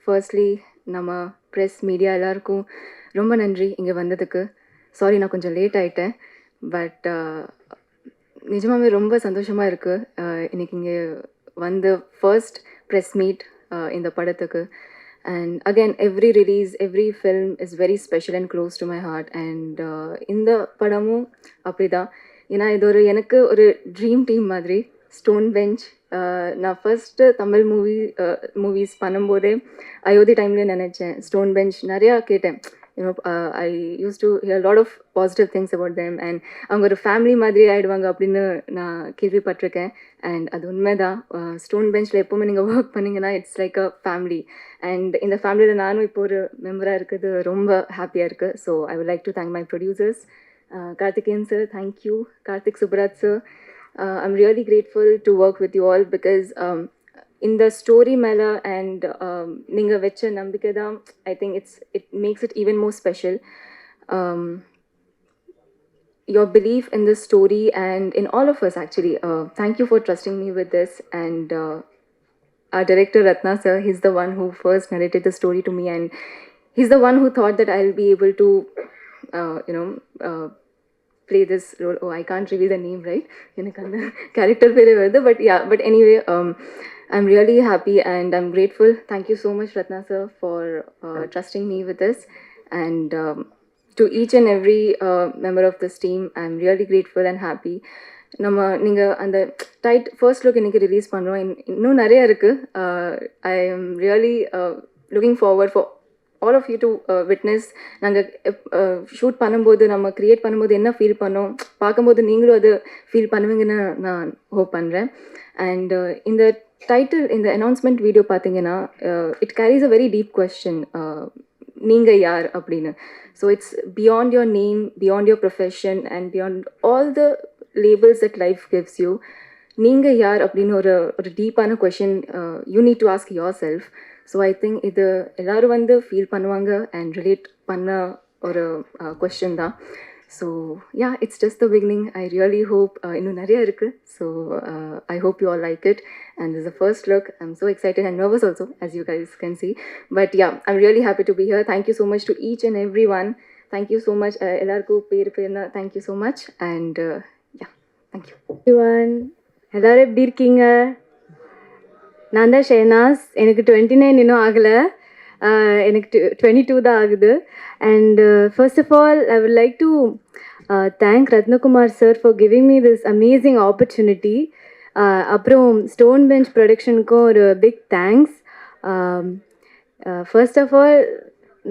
Firstly நம்ம press media எல்லாருக்கும் ரொம்ப நன்றி இங்கே வந்ததுக்கு. சாரி நான் கொஞ்சம் லேட் ஆகிட்டேன். பட் நிஜமாகவே ரொம்ப சந்தோஷமாக இருக்குது இன்றைக்கி இங்கே வந்து ஃபர்ஸ்ட் ப்ரெஸ் மீட் இந்த படத்துக்கு. And again, every release, every film is very special and close to my heart. And இந்த படமும் அப்படிதான். ஏன்னா இது எனக்கு ஒரு ட்ரீம் டீம் மாதிரி. ஸ்டோன் பெஞ்ச் நான் ஃபர்ஸ்ட்டு தமிழ் மூவிஸ் பண்ணும்போதே அயோத்தி டைம்லேயே நினச்சேன். ஸ்டோன் பெஞ்ச் நிறையா கேட்டேன். I used to hear a lot of positive things about them, and அவங்க ஒரு ஃபேமிலி மாதிரி ஆகிடுவாங்க அப்படின்னு நான் கேள்விப்பட்டிருக்கேன். அண்ட் அது உண்மைதான். ஸ்டோன் பெஞ்சில் எப்போவுமே நீங்கள் ஒர்க் பண்ணிங்கன்னா it's like a family. And இந்த ஃபேமிலியில் நானும் இப்போ ஒரு மெம்பராக இருக்கிறது ரொம்ப ஹாப்பியாக இருக்குது. So I would like to thank my producers, Karthikeyan sir, thank you. Karthik Subbaraj sir, I'm really grateful to work with you all because in the story mela and ninga vecha nambike da, I think it makes it even more special. Your belief in the story and in all of us actually, thank you for trusting me with this. And our director Ratna sir, he's the one who first narrated the story to me, and he's the one who thought that I'll be able to play this role. Oh, I can't reveal the name, right? Character but yeah, but anyway, I'm really happy and I'm grateful. Thank you so much, Ratna sir, for trusting me with this. And to each and every member of this team, I'm really grateful and happy. நீங்கள் அந்த first look இன்றைக்கி release பண்ணுறோம். இன்னும் நிறையா இருக்குது. I am really looking forward for all of you to witness. நாங்கள் shoot பண்ணும்போது, நம்ம க்ரியேட் பண்ணும்போது என்ன ஃபீல் பண்ணோம், பார்க்கும்போது நீங்களும் அது ஃபீல் பண்ணுவீங்கன்னு நான் ஹோப் பண்ணுறேன். அண்ட் இந்த டைட்டில், இந்த அனௌன்ஸ்மெண்ட் வீடியோ பார்த்தீங்கன்னா it carries a very deep question, நீங்கள் யார் அப்படின்னு. So it's beyond your name, beyond your profession and beyond all the labels that life gives you. நீங்கள் யார் அப்படின்னு ஒரு டீப்பான question you need to ask yourself. So I think இது எல்லோரும் வந்து ஃபீல் பண்ணுவாங்க அண்ட் ரிலேட் பண்ண ஒரு கொஸ்டின் தான். So yeah, it's just the beginning. I really hope இன்னும் நிறையா இருக்குது. So I hope you all like it. And this a first look. I am so excited and nervous also, as you guys can see. But yeah, I'm really happy to be here. Thank you so much to each and everyone. Thank you so much. எல்லாருக்கும் பேருனா thank you so much. And yeah, thank you. everyone. எல்லாரும் எப்படி இருக்கீங்க? நான் தான் ஷெஹனாஸ். எனக்கு 29 இன்னும் ஆகலை. எனக்கு 22 தான் ஆகுது. And first of all I would like to thank Rathnakumar sir for giving me this amazing opportunity. அப்புறம் ஸ்டோன் பெஞ்ச் ப்ரொடக்ஷனுக்கும் ஒரு big thanks. First of all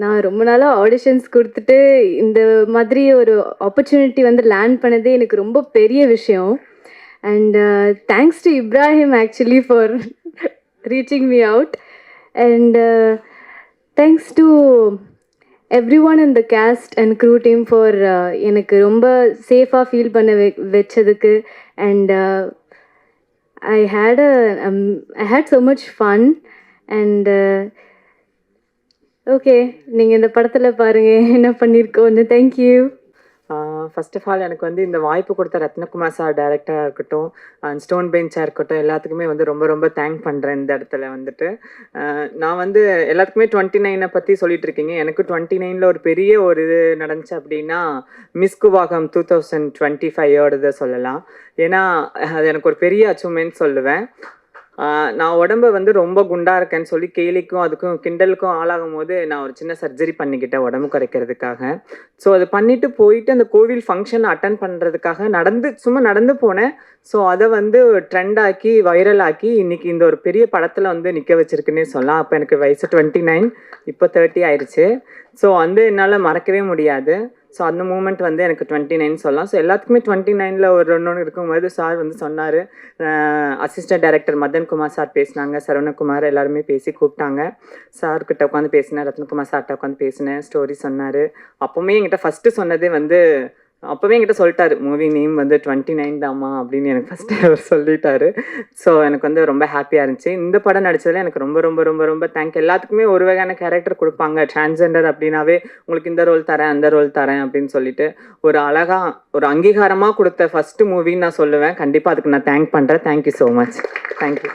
நான் ரொம்ப நாளாக ஆடிஷன்ஸ் கொடுத்துட்டு இந்த மாதிரி ஒரு ஆப்பர்ச்சுனிட்டி வந்து லேண்ட் பண்ணதே எனக்கு ரொம்ப பெரிய விஷயம். And thanks to Ibrahim actually for reaching me out. And thanks to everyone in the cast and crew team for எனக்கு ரொம்ப சேஃபாக ஃபீல் பண்ண வச்சதுக்கு. And I had so much fun. And okay, நீங்கள் இந்த படத்தில் பாருங்கள் என்ன பண்ணியிருக்கோன்னு. தேங்க்யூ. ஃபர்ஸ்ட் ஆஃப் ஆல் எனக்கு வந்து இந்த வாய்ப்பு கொடுத்த ரத்னகுமார் சார் டைரக்டராக இருக்கட்டும், ஸ்டோன் பெஞ்சாக இருக்கட்டும், எல்லாத்துக்குமே வந்து ரொம்ப ரொம்ப தேங்க் பண்ணுறேன். இந்த இடத்துல வந்துட்டு நான் வந்து எல்லாத்துக்குமே 29 பற்றி சொல்லிட்டு இருக்கீங்க. எனக்கு 29 ஒரு பெரிய ஒரு இது நடந்துச்சு அப்படின்னா மிஸ்குவாகம் 2025 சொல்லலாம். ஏன்னா அது எனக்கு ஒரு பெரிய அச்சீவ்மெண்ட் சொல்லுவேன். நான் உடம்பை வந்து ரொம்ப குண்டாக இருக்கேன்னு சொல்லி கேலிக்கும் அதுக்கும் கிண்டலுக்கும் ஆளாகும் போது நான் ஒரு சின்ன சர்ஜரி பண்ணிக்கிட்டேன் உடம்பு குறைக்கிறதுக்காக. ஸோ அது பண்ணிவிட்டு போயிட்டு அந்த கோவில் ஃபங்க்ஷன் அட்டன் பண்ணுறதுக்காக சும்மா நடந்து போனேன். ஸோ அதை வந்து ட்ரெண்ட் ஆக்கி வைரல் ஆக்கி இன்றைக்கி இந்த ஒரு பெரிய படத்தில் வந்து நிற்க வச்சுருக்குன்னே சொல்லலாம். அப்போ எனக்கு வயசு 29, இப்போ 30 ஆயிடுச்சு. ஸோ வந்து என்னால் மறக்கவே முடியாது. ஸோ அந்த மூமெண்ட் வந்து எனக்கு 29 சொல்லலாம். ஸோ எல்லாத்துக்குமே 29 ஒரு ஒன்று இருக்கும்போது சார் வந்து சொன்னார். அசிஸ்டன்ட் டைரக்டர் மதன்குமார் சார் பேசினாங்க, சரவணகுமார் எல்லாருமே பேசி கூப்பிட்டாங்க. சார்கிட்ட உட்காந்து பேசினேன், ரத்னகுமார் சார்கிட்ட உட்காந்து பேசினேன், ஸ்டோரி சொன்னார். அப்போவுமே என்கிட்ட ஃபஸ்ட்டு சொன்னதே வந்து அப்போவே என்கிட்ட சொல்லிட்டாரு, மூவி நேம் வந்து 29 தாம்மா அப்படின்னு எனக்கு ஃபஸ்ட்டு அவர் சொல்லிட்டாரு. ஸோ எனக்கு வந்து ரொம்ப ஹாப்பியாக இருந்துச்சு. இந்த படம் நடித்ததில் எனக்கு ரொம்ப ரொம்ப ரொம்ப ரொம்ப தேங்க். எல்லாத்துக்குமே ஒரு வகையான கேரக்டர் கொடுப்பாங்க. டிரான்ஸ்ஜெண்டர் அப்படின்னாவே உங்களுக்கு இந்த ரோல் தரேன் அந்த ரோல் தரேன் அப்படின்னு சொல்லிட்டு ஒரு அழகாக ஒரு அங்கீகாரமாக கொடுத்த ஃபஸ்ட்டு மூவின்னு நான் சொல்லுவேன். கண்டிப்பாக அதுக்கு நான் தேங்க் பண்ணுறேன். Thank you so much. தேங்க்யூ.